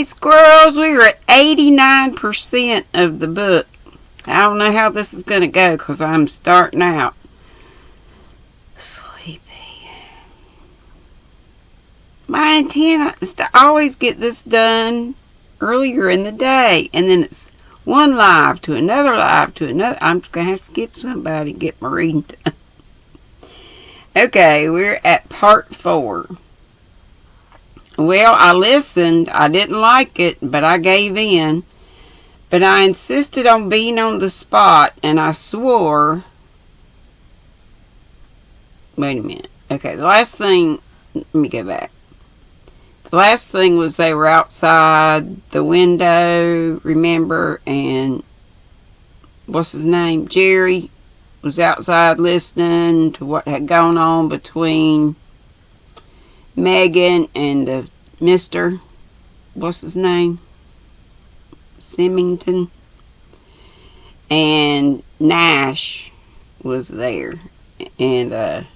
Okay, squirrels, we are at 89% of the book. I don't know how this is going to go because I'm starting out sleepy. My intent is to always get this done earlier in the day, and then it's one live to another live to another. I'm just going to have to skip somebody and get my reading done. Okay, we're at part 4. Well, I listened. I didn't like it, but I gave in. But I insisted on being on the spot, and I swore... Wait a minute. Okay, the last thing... Let me go back. The last thing was they were outside the window, remember? And... what's his name? Jerry was outside listening to what had gone on between... Megan and the Mr. What's his name? Symington. And Nash was there. And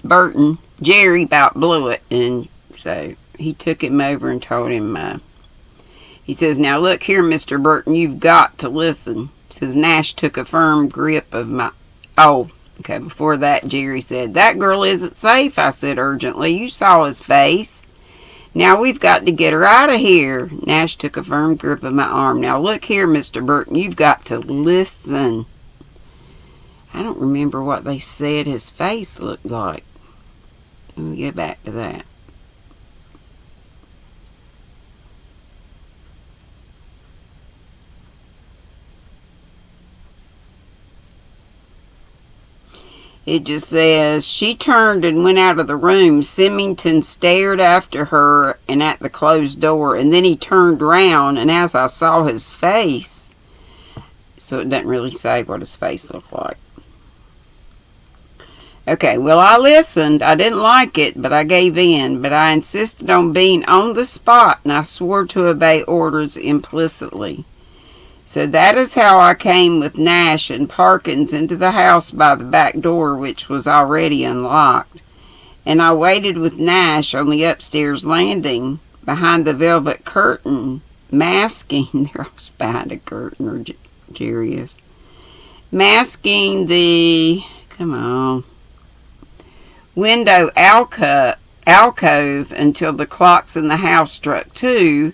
Burton, Jerry about blew it. And so he took him over and told him, he says, now look here, Mr. Burton, you've got to listen. Says Nash took a firm grip of my... Okay, before that, Jerry said, that girl isn't safe, I said urgently. You saw his face. Now we've got to get her out of here. Nash took a firm grip of my arm. Now look here, Mr. Burton, you've got to listen. I don't remember what they said his face looked like. Let me get back to that. It just says, she turned and went out of the room. Symington stared after her and at the closed door. And then he turned round, and as I saw his face... So it doesn't really say what his face looked like. Okay, well, I listened. I didn't like it, but I gave in. But I insisted on being on the spot, and I swore to obey orders implicitly. So that is how I came with Nash and Parkins into the house by the back door, which was already unlocked. And I waited with Nash on the upstairs landing behind the velvet curtain, masking... They're always behind a curtain, or Jerry is. Masking the... Come on. Window alcove until the clocks in the house struck 2...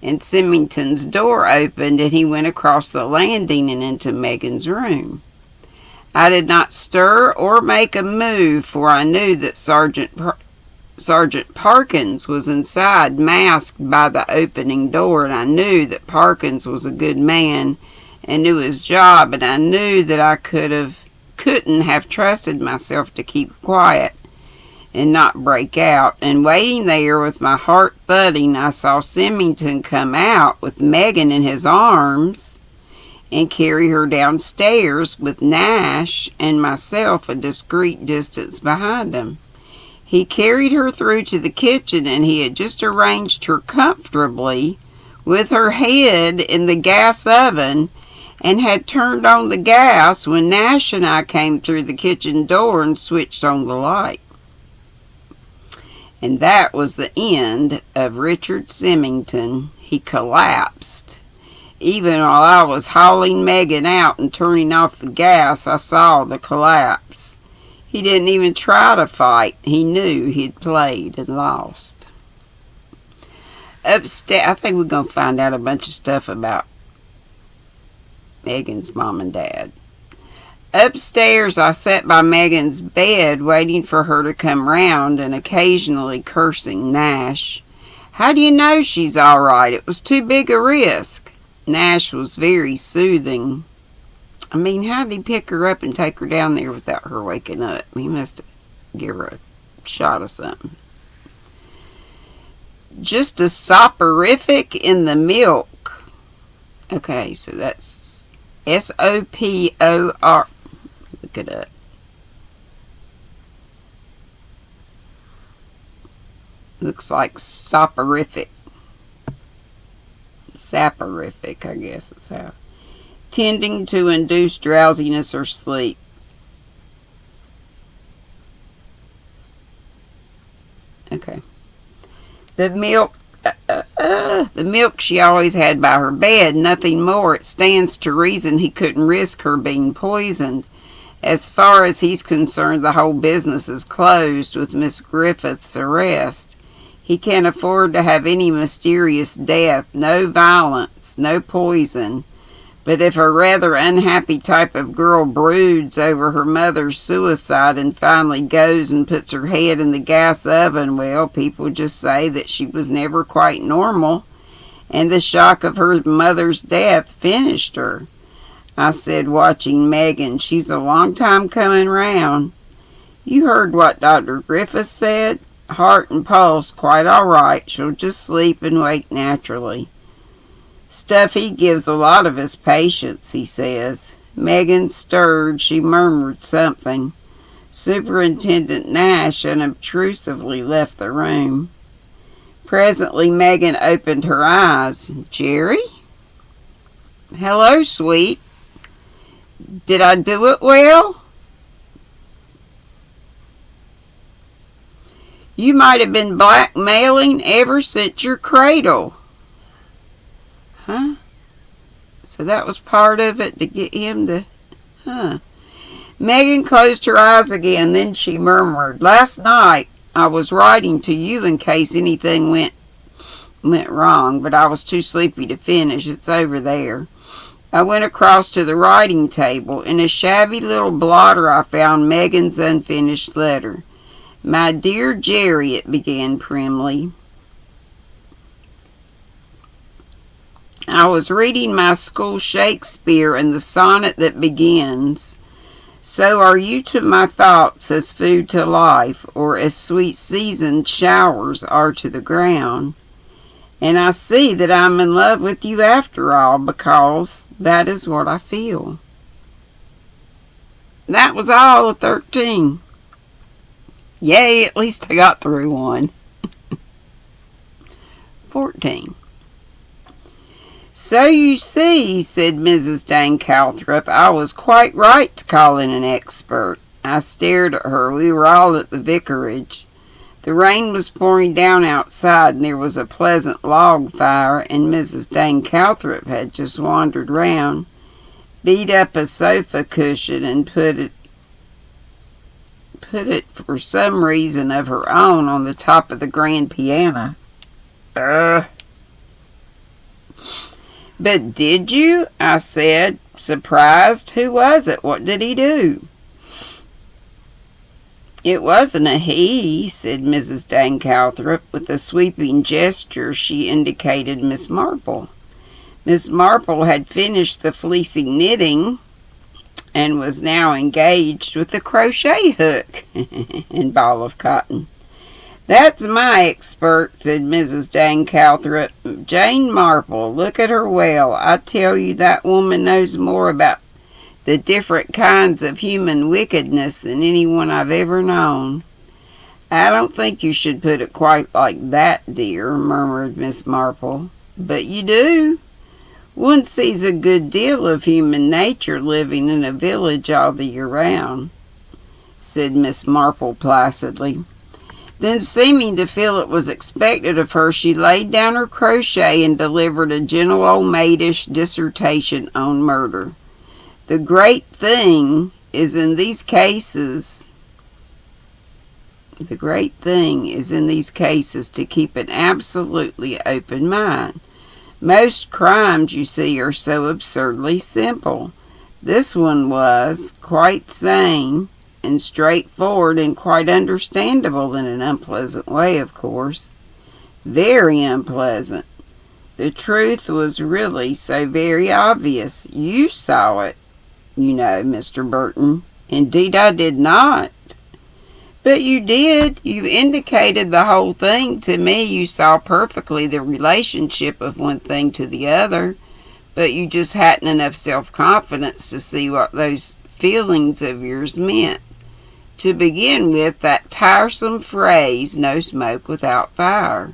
and Symington's door opened, and he went across the landing and into Megan's room. I did not stir or make a move, for I knew that Sergeant Parkins was inside, masked by the opening door, and I knew that Parkins was a good man and knew his job, and I knew that I couldn't have trusted myself to keep quiet and not break out. And waiting there with my heart thudding, I saw Symington come out with Megan in his arms and carry her downstairs with Nash and myself a discreet distance behind him. He carried her through to the kitchen, and he had just arranged her comfortably with her head in the gas oven and had turned on the gas when Nash and I came through the kitchen door and switched on the light. And that was the end of Richard Symington. He collapsed. Even while I was hauling Megan out and turning off the gas, I saw the collapse. He didn't even try to fight. He knew he'd played and lost. Upstairs, I think we're going to find out a bunch of stuff about Megan's mom and dad. Upstairs, I sat by Megan's bed waiting for her to come round and occasionally cursing Nash. How do you know she's all right? It was too big a risk. Nash was very soothing. I mean, how did he pick her up and take her down there without her waking up? He must give her a shot of something. Just a soporific in the milk. Okay, so that's S-O-P-O-R. Look it up. Looks like soporific. Saporific, I guess is how. Tending to induce drowsiness or sleep. Okay. The milk she always had by her bed, nothing more. It stands to reason he couldn't risk her being poisoned. As far as he's concerned, the whole business is closed with Miss Griffith's arrest. He can't afford to have any mysterious death, no violence, no poison. But if a rather unhappy type of girl broods over her mother's suicide and finally goes and puts her head in the gas oven, well, people just say that she was never quite normal, and the shock of her mother's death finished her. I said, watching Megan, she's a long time coming round. You heard what Dr. Griffith said? Heart and pulse quite all right. She'll just sleep and wake naturally. Stuff he gives a lot of his patients, he says. Megan stirred. She murmured something. Superintendent Nash unobtrusively left the room. Presently Megan opened her eyes. Jerry? Hello, sweet. Did I do it well? You might have been blackmailing ever since your cradle. Huh? So that was part of it to get him to... Megan closed her eyes again, then she murmured, Last night I was writing to you in case anything went wrong, but I was too sleepy to finish. It's over there. I went across to the writing table. In a shabby little blotter I found Megan's unfinished letter. My dear Jerry, it began primly. I was reading my school Shakespeare and the sonnet that begins, So are you to my thoughts as food to life, or as sweet seasoned showers are to the ground. And I see that I'm in love with you after all, because that is what I feel. That was all of 13. Yay, at least I got through one. 14. So you see, said Mrs. Dane Calthrop, I was quite right to call in an expert. I stared at her. We were all at the vicarage. The rain was pouring down outside, and there was a pleasant log fire, and Mrs. Dane Calthrop had just wandered round, beat up a sofa cushion, and put it for some reason of her own on the top of the grand piano. But did you? I said, surprised. Who was it? What did he do? It wasn't a he, said Mrs. Dane Calthrop. With a sweeping gesture, she indicated Miss Marple. Miss Marple had finished the fleecy knitting and was now engaged with the crochet hook and ball of cotton. That's my expert, said Mrs. Dane Calthrop. Jane Marple, look at her well. I tell you that woman knows more about the different kinds of human wickedness than anyone I've ever known. I don't think you should put it quite like that, dear, murmured Miss Marple. But you do. One sees a good deal of human nature living in a village all the year round, said Miss Marple placidly. Then, seeming to feel it was expected of her, she laid down her crochet and delivered a gentle old maidish dissertation on murder. The great thing is in these cases to keep an absolutely open mind. Most crimes, you see, are so absurdly simple. This one was quite sane and straightforward and quite understandable in an unpleasant way, of course. Very unpleasant. The truth was really so very obvious. You saw it, you know, Mr. Burton. Indeed, I did not. But you did. You indicated the whole thing to me. You saw perfectly the relationship of one thing to the other, but you just hadn't enough self-confidence to see what those feelings of yours meant. To begin with, that tiresome phrase, no smoke without fire.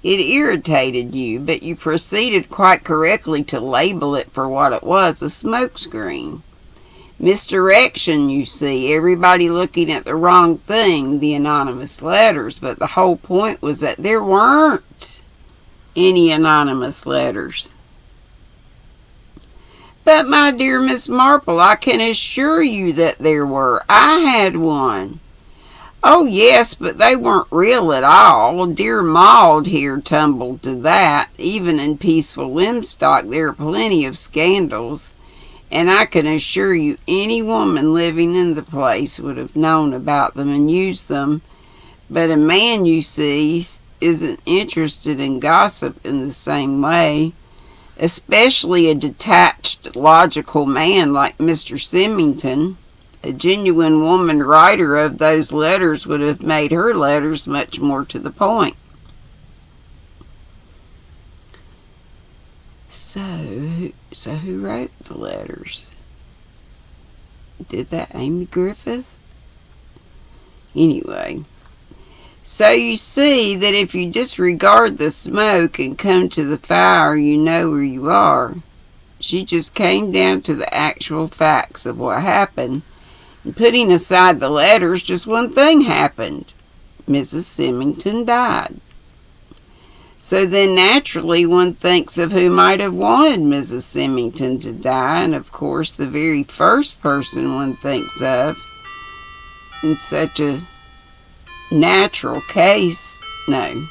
It irritated you, but you proceeded quite correctly to label it for what it was, a smokescreen. Misdirection, you see. Everybody looking at the wrong thing, the anonymous letters. But the whole point was that there weren't any anonymous letters. But, my dear Miss Marple, I can assure you that there were. I had one. Oh, yes, but they weren't real at all. Dear Maud here tumbled to that. Even in peaceful Limstock there are plenty of scandals, and I can assure you any woman living in the place would have known about them and used them. But a man, you see, isn't interested in gossip in the same way. Especially a detached, logical man like Mr. Symington. A genuine woman writer of those letters would have made her letters much more to the point. So who wrote the letters? Did that Amy Griffith? Anyway, so you see that if you disregard the smoke and come to the fire, you know where you are. She just came down to the actual facts of what happened. And putting aside the letters, just one thing happened. Mrs. Symington died. So then naturally one thinks of who might have wanted Mrs. Symington to die, and of course the very first person one thinks of in such a natural case. No.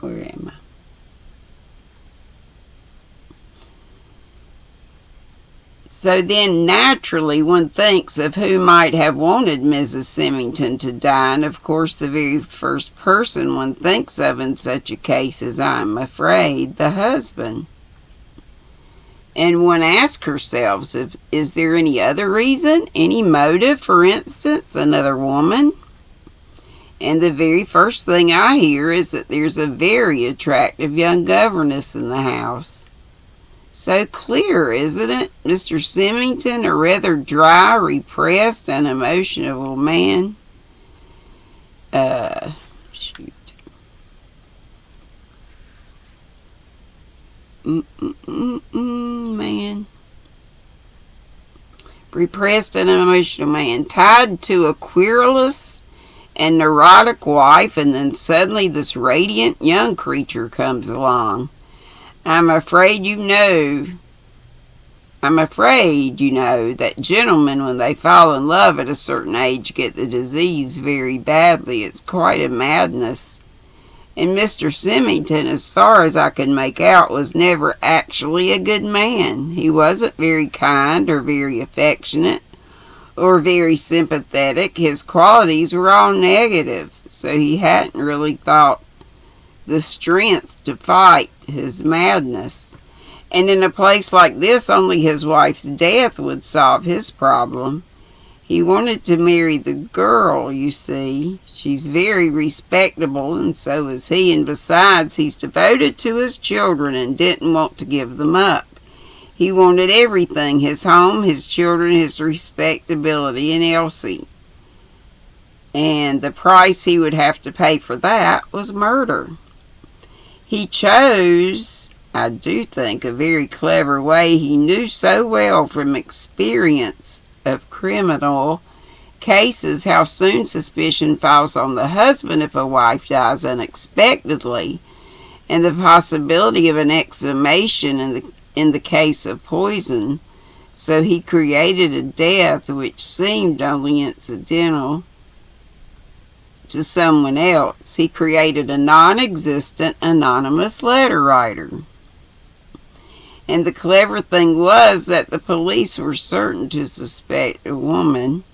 Where am I? So then naturally one thinks of who might have wanted Mrs. Symington to die, and of course the very first person one thinks of in such a case is, I'm afraid, the husband. And one asks herself, is there any other reason, any motive, for instance, another woman? And the very first thing I hear is that there's a very attractive young governess in the house. So clear, isn't it? Mr. Symington, a rather dry, repressed, unemotional man. Man. Repressed and unemotional man, tied to a querulous and neurotic wife, and then suddenly this radiant young creature comes along. I'm afraid you know that gentlemen, when they fall in love at a certain age, get the disease very badly. It's quite a madness. And Mr. Symington, as far as I can make out, was never actually a good man. He wasn't very kind or very affectionate or very sympathetic. His qualities were all negative, so he hadn't really thought the strength to fight his madness. And in a place like this, only his wife's death would solve his problem. He wanted to marry the girl, you see. She's very respectable, and so is he, and besides, he's devoted to his children and didn't want to give them up. He wanted everything, his home, his children, his respectability, and Elsie. And the price he would have to pay for that was murder. He chose, I do think, a very clever way. He knew so well from experience of criminal cases how soon suspicion falls on the husband if a wife dies unexpectedly, and the possibility of an exhumation in the case of poison. So he created a death which seemed only incidental to someone else. He created a non-existent anonymous letter writer. And the clever thing was that the police were certain to suspect a woman,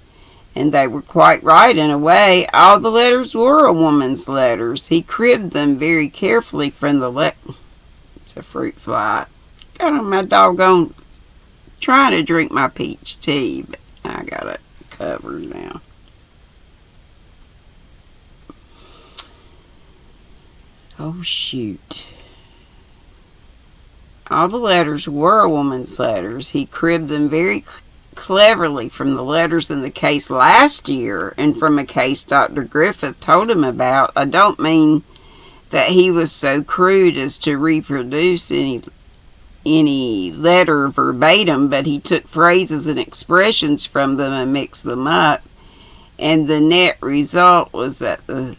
and they were quite right in a way. All the letters were a woman's letters. He cribbed them very carefully from the It's a fruit fly. Got on my doggone trying to drink my peach tea, but I got it covered now. Oh, shoot. All the letters were a woman's letters. He cribbed them very cleverly from the letters in the case last year and from a case Dr. Griffith told him about. I don't mean that he was so crude as to reproduce any any letter verbatim, but he took phrases and expressions from them and mixed them up. And the net result was that the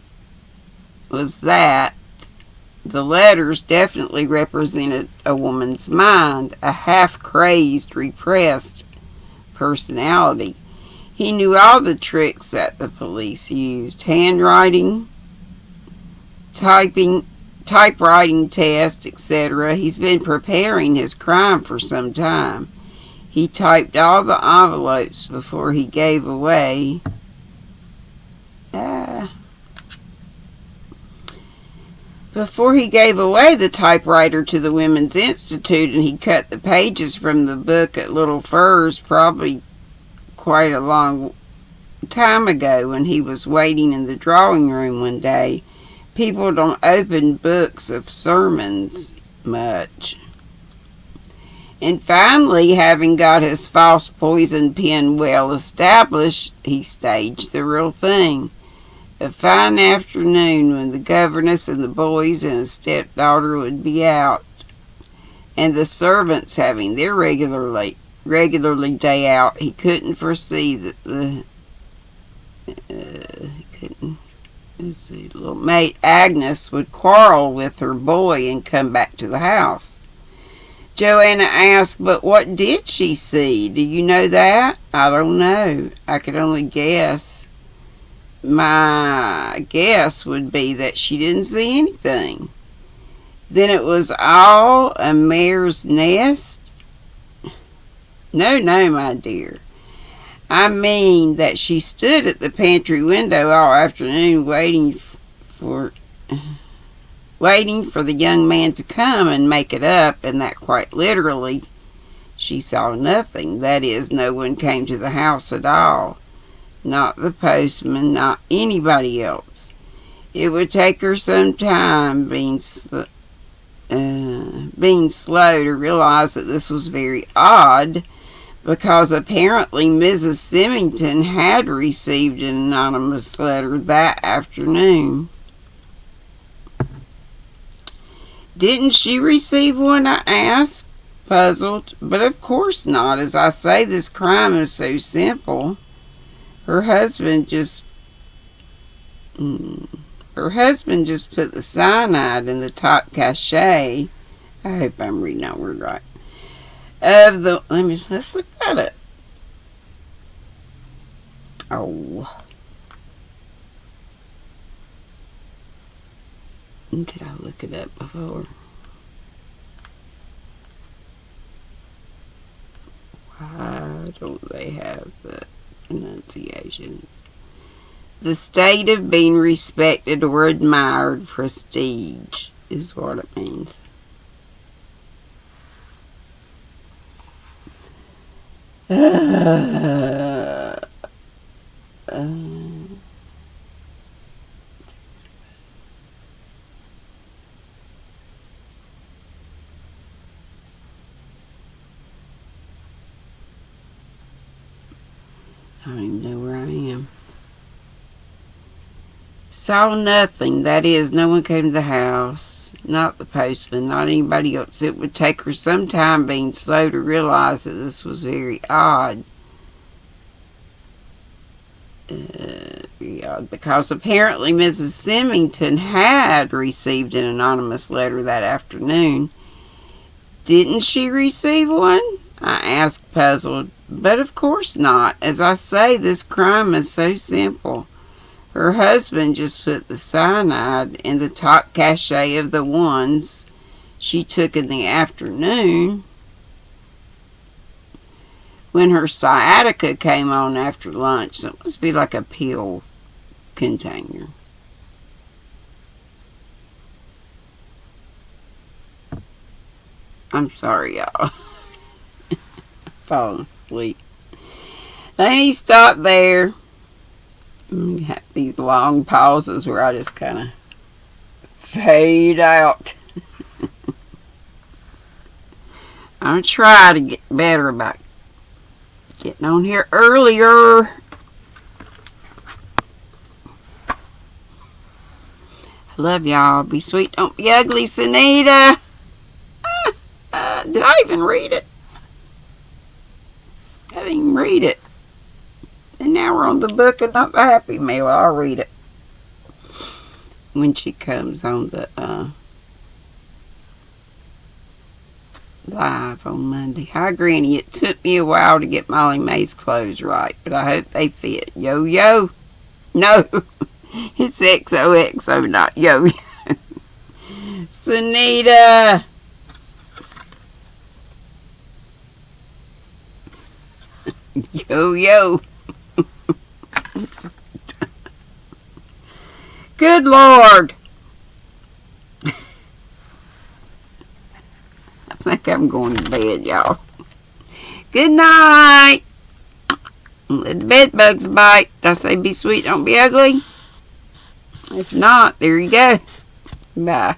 letters definitely represented a woman's mind, a half-crazed, repressed personality. He knew all the tricks that the police used: handwriting, typewriting test, etc. He's been preparing his crime for some time. He typed all the envelopes before he gave away the typewriter to the Women's Institute, and he cut the pages from the book at Little Furs probably quite a long time ago when he was waiting in the drawing room one day. People don't open books of sermons much. And finally, having got his false poison pen well established, he staged the real thing. A fine afternoon when the governess and the boys and his stepdaughter would be out, and the servants having their regularly day out, he couldn't foresee that little maid Agnes would quarrel with her boy and come back to the house. Joanna asked, "But what did she see? Do you know that?" "I don't know. I could only guess. My guess would be that she didn't see anything." "Then it was all a mare's nest?" No, my dear. I mean that she stood at the pantry window all afternoon waiting for the young man to come and make it up, and that quite literally she saw nothing. That is, no one came to the house at all. Not the postman, not anybody else. It would take her some time, being slow to realize that this was very odd, because apparently Mrs. Symington had received an anonymous letter that afternoon. "Didn't she receive one?" I asked, puzzled. "But of course not. As I say, this crime is so simple. Her husband just put the cyanide in the top cachet." I hope I'm reading that word right. Let's look at it. Oh. Did I look it up before? Why don't they have the pronunciations? The state of being respected or admired, prestige, is what it means. I don't even know where I am. Saw nothing. That is, no one came to the house. Not the postman, not anybody else. It would take her some time, being slow to realize that this was very odd. Because apparently Mrs. Symington had received an anonymous letter that afternoon. "Didn't she receive one?" I asked, puzzled. "But of course not. As I say, this crime is so simple. Her husband just put the cyanide in the top cachet of the ones she took in the afternoon. When her sciatica came on after lunch, so it must be like a pill container." I'm sorry, y'all. Falling asleep. Let me stop there. You have these long pauses where I just kind of fade out. I'm going to try to get better about getting on here earlier. I love y'all. Be sweet, don't be ugly, Sunita. Did I even read it? I didn't even read it. And now we're on the book and not the Happy Meal. I'll read it when she comes on the live on Monday. Hi, Granny. It took me a while to get Molly Mae's clothes right, but I hope they fit. Yo-yo. No. It's XOXO, not yo-yo. Sunita. Yo-yo. Good Lord. I think I'm going to bed, y'all. Good night. Let the bed bugs bite. Did I say be sweet, don't be ugly? If not, there you go. Bye.